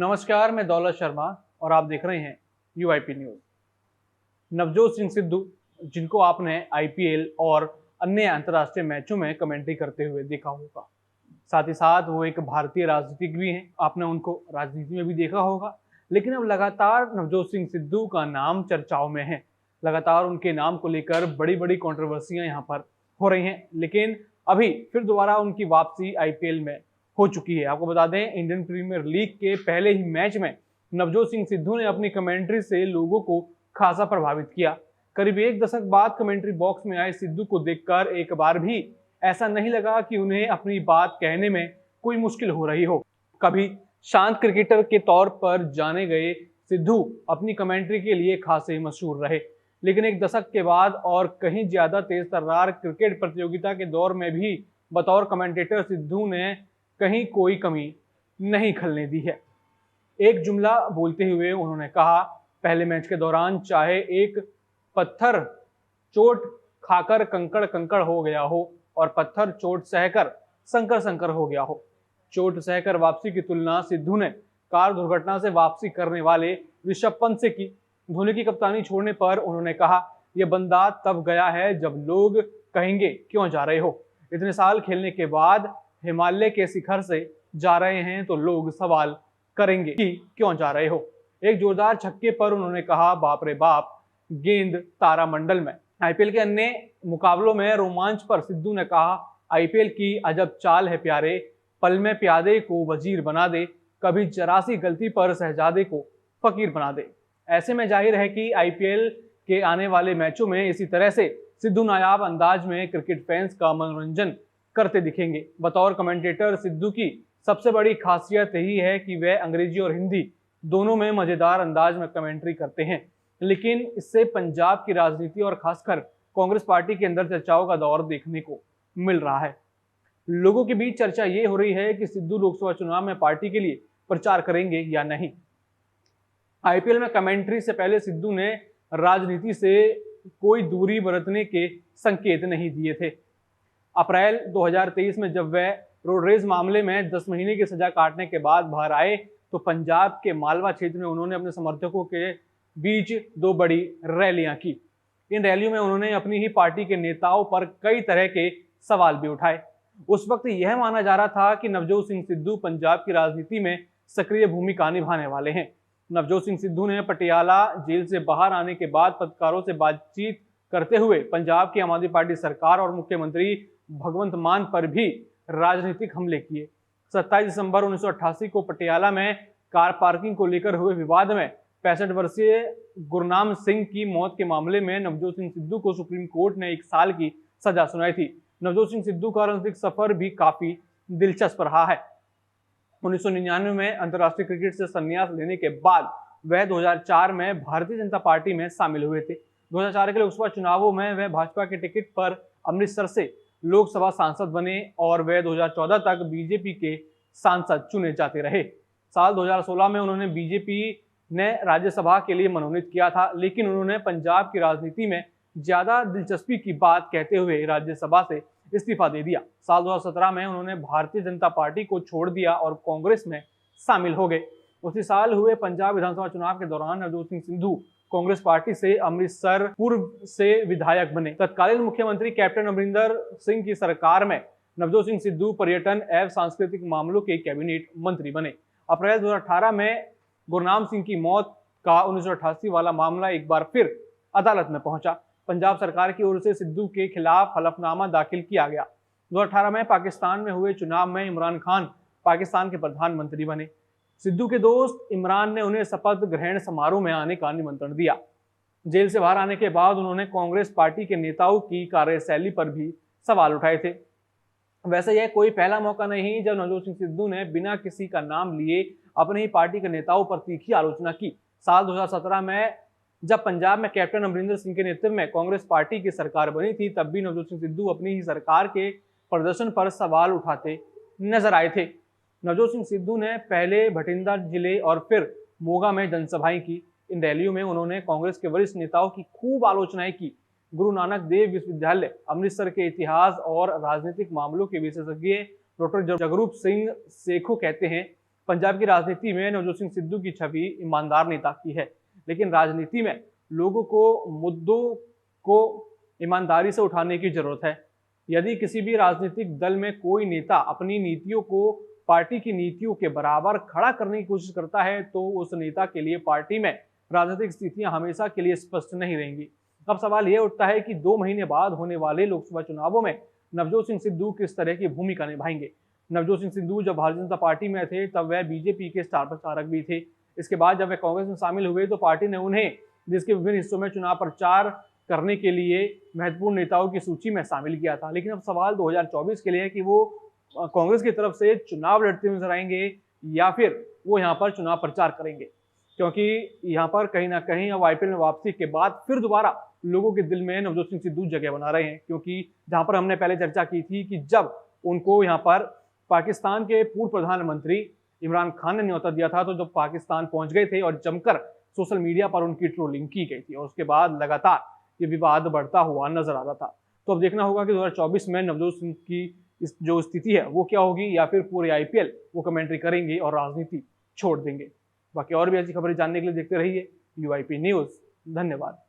नमस्कार, मैं दौलत शर्मा और आप देख रहे हैं यूआईपी न्यूज। नवजोत सिंह सिद्धू, जिनको आपने आईपीएल और अन्य अंतर्राष्ट्रीय मैचों में कमेंट्री करते हुए देखा होगा, साथ ही साथ वो एक भारतीय राजनीतिक भी हैं। आपने उनको राजनीति में भी देखा होगा, लेकिन अब लगातार नवजोत सिंह सिद्धू का नाम चर्चाओं में है। लगातार उनके नाम को लेकर बड़ी बड़ी कंट्रोवर्सियां यहाँ पर हो रही हैं, लेकिन अभी फिर दोबारा उनकी वापसी आईपीएल में हो चुकी है। आपको बता दें, इंडियन प्रीमियर लीग के पहले ही मैच में नवजोत सिंह सिद्धू ने अपनी कमेंट्री से लोगों को खासा प्रभावित किया। करीब एक दशक बाद कमेंट्री बॉक्स में आए सिद्धू को देखकर एक बार भी ऐसा नहीं लगा कि उन्हें अपनी बात कहने में कोई मुश्किल हो रही हो। कभी शांत क्रिकेटर के तौर पर जाने गए सिद्धू अपनी कमेंट्री के लिए खासे मशहूर रहे, लेकिन एक दशक के बाद और कहीं ज्यादा तेज तर्रार क्रिकेट प्रतियोगिता के दौर में भी बतौर कमेंटेटर सिद्धू ने कहीं कोई कमी नहीं खलने दी है। एक जुमला बोलते हुए उन्होंने कहा, पहले मैच के दौरान चाहे एक पत्थर चोट खाकर कंकड़ कंकड़ हो गया हो और पत्थर चोट सहकर संकर संकर हो गया हो। चोट सहकर वापसी की तुलना सिद्धू ने कार दुर्घटना से वापसी करने वाले ऋषभ पंत से की। धोनी की कप्तानी छोड़ने पर उन्होंने कहा, यह बंदा तब गया है जब लोग कहेंगे क्यों जा रहे हो। इतने साल खेलने के बाद हिमालय के शिखर से जा रहे हैं तो लोग सवाल करेंगे कि क्यों जा रहे हो। एक जोरदार छक्के पर उन्होंने कहा, बाप रे बाप, गेंद तारामंडल में। आईपीएल के अन्य मुकाबलों में रोमांच पर सिद्धू ने कहा, आईपीएल की अजब चाल है प्यारे, पल में प्यादे को वजीर बना दे, कभी जरा सी गलती पर शहजादे को फकीर बना दे। ऐसे में जाहिर है कि आईपीएल के आने वाले मैचों में इसी तरह से सिद्धू नायाब अंदाज में क्रिकेट फैंस का मनोरंजन करते दिखेंगे। बतौर कमेंटेटर सिद्धू की सबसे बड़ी खासियत यही है कि वह अंग्रेजी और हिंदी दोनों में मजेदार अंदाज में कमेंट्री करते हैं, लेकिन इससे पंजाब की राजनीति और खासकर कांग्रेस पार्टी के अंदर चर्चाओं का दौर देखने को मिल रहा है। लोगों के बीच चर्चा ये हो रही है कि सिद्धू लोकसभा चुनाव में पार्टी के लिए प्रचार करेंगे या नहीं। आईपीएल में कमेंट्री से पहले सिद्धू ने राजनीति से कोई दूरी बरतने के संकेत नहीं दिए थे। अप्रैल 2023 में जब वह रोड रेज मामले में 10 महीने की सजा काटने के बाद बाहर आए तो पंजाब के मालवा क्षेत्र में उन्होंने अपने समर्थकों के बीच दो बड़ी रैलियां की। इन रैलियों में उन्होंने अपनी ही पार्टी के नेताओं पर कई तरह के सवाल भी उठाए। उस वक्त यह माना जा रहा था कि नवजोत सिंह सिद्धू पंजाब की राजनीति में सक्रिय भूमिका निभाने वाले हैं। नवजोत सिंह सिद्धू ने पटियाला जेल से बाहर आने के बाद पत्रकारों से बातचीत करते हुए पंजाब की आम आदमी पार्टी सरकार और मुख्यमंत्री भगवंत मान पर भी राजनीतिक हमले किए। 27 दिसंबर 1988 को पटियाला में कार पार्किंग को लेकर हुए विवाद में 65 वर्षीय गुरनाम सिंह की मौत के मामले में नवजोत सिंह सिद्धू को सुप्रीम कोर्ट ने 1 साल की सजा सुनाई थी। नवजोत सिंह सिद्धू का राजनीतिक सफर भी काफी दिलचस्प रहा है। 1999 में अंतर्राष्ट्रीय क्रिकेट से संन्यास लेने के बाद वह 2004 में भारतीय जनता पार्टी में शामिल हुए थे। 2004 के लोकसभा चुनावों में वह भाजपा के टिकट पर अमृतसर से लोकसभा सांसद बने और वह 2014 तक बीजेपी के सांसद चुने जाते रहे। साल 2016 में उन्होंने बीजेपी ने राज्यसभा के लिए मनोनीत किया था, लेकिन उन्होंने पंजाब की राजनीति में ज्यादा दिलचस्पी की बात कहते हुए राज्यसभा से इस्तीफा दे दिया। साल 2017 में उन्होंने भारतीय जनता पार्टी को छोड़ दिया और कांग्रेस में शामिल हो गए। उसी साल हुए पंजाब विधानसभा चुनाव के दौरान नवजोत सिंह सिद्धू कांग्रेस पार्टी से अमृतसर पूर्व से विधायक बने। तत्कालीन मुख्यमंत्री कैप्टन अमरिंदर सिंह की सरकार में नवजोत सिंह सिद्धू पर्यटन एवं सांस्कृतिक मामलों के कैबिनेट मंत्री बने। अप्रैल 2018 में गुरनाम सिंह की मौत का 1988 वाला मामला एक बार फिर अदालत में पहुंचा। पंजाब सरकार की ओर से सिद्धू के खिलाफ हलफनामा दाखिल किया गया। 2018 में पाकिस्तान में हुए चुनाव में इमरान खान पाकिस्तान के प्रधानमंत्री बने। सिद्धू के दोस्त इमरान ने उन्हें शपथ ग्रहण समारोह में आने का निमंत्रण दिया। जेल से बाहर आने के बाद उन्होंने कांग्रेस पार्टी के नेताओं की कार्यशैली पर भी सवाल उठाए थे। वैसे यह कोई पहला मौका नहीं जब नवजोत सिंह सिद्धू ने बिना किसी का नाम लिए अपनी ही पार्टी के नेताओं पर तीखी आलोचना की। साल 2017 में जब पंजाब में कैप्टन अमरिंदर सिंह के नेतृत्व में कांग्रेस पार्टी की सरकार बनी थी, तब भी नवजोत सिंह सिद्धू अपनी ही सरकार के प्रदर्शन पर सवाल उठाते नजर आए थे। नवजोत सिंह सिद्धू ने पहले भटिंडा जिले और फिर मोगा में जनसभाएं की। इन रैलियों में उन्होंने कांग्रेस के वरिष्ठ नेताओं की खूब आलोचनाएं की। गुरु नानक देव विश्वविद्यालय अमृतसर के इतिहास और राजनीतिक मामलों के विशेषज्ञ डॉक्टर जगरूप सिंह सेखो कहते हैं, पंजाब की राजनीति में नवजोत सिंह सिद्धू की छवि ईमानदार नेता की है, लेकिन राजनीति में लोगों को मुद्दों को ईमानदारी से उठाने की जरूरत है। यदि किसी भी राजनीतिक दल में कोई नेता अपनी नीतियों को पार्टी की नीतियों के बराबर खड़ा करने की कोशिश करता है तो उस नेता के लिए पार्टी में राजनीतिक स्थितियां हमेशा के लिए स्पष्ट नहीं रहेंगी। अब सवाल यह उठता है कि 2 महीने बाद होने वाले लोकसभा चुनावों में नवजोत सिंह सिद्धू किस तरह की भूमिका निभाएंगे। नवजोत सिंह सिद्धू जब भारतीय जनता पार्टी में थे तब वह बीजेपी के स्टार प्रचारक भी थे। इसके बाद जब वे कांग्रेस में शामिल हुए तो पार्टी ने उन्हें देश के विभिन्न हिस्सों में चुनाव प्रचार करने के लिए महत्वपूर्ण नेताओं की सूची में शामिल किया था। लेकिन अब सवाल 2024 के लिए है कि वो कांग्रेस की तरफ से चुनाव लड़ते हुए नजर आएंगे या फिर वो यहाँ पर चुनाव प्रचार करेंगे, क्योंकि यहाँ पर कहीं ना कहीं अब आईपीएल में वापसी के बाद फिर दोबारा लोगों के दिल में नवजोत सिंह सिद्धू जगह बना रहे हैं। क्योंकि जहां पर हमने पहले चर्चा की थी कि जब उनको यहाँ पर पाकिस्तान के पूर्व प्रधानमंत्री इमरान खान ने न्योता दिया था तो जब पाकिस्तान पहुंच गए थे और जमकर सोशल मीडिया पर उनकी ट्रोलिंग की गई थी और उसके बाद लगातार ये विवाद बढ़ता हुआ नजर आ रहा था। तो अब देखना होगा कि 2024 में नवजोत सिंह की इस जो स्थिति है वो क्या होगी, या फिर पूरे आईपीएल वो कमेंट्री करेंगे और राजनीति छोड़ देंगे। बाकी और भी ऐसी खबरें जानने के लिए देखते रहिए यूआईपी न्यूज। धन्यवाद।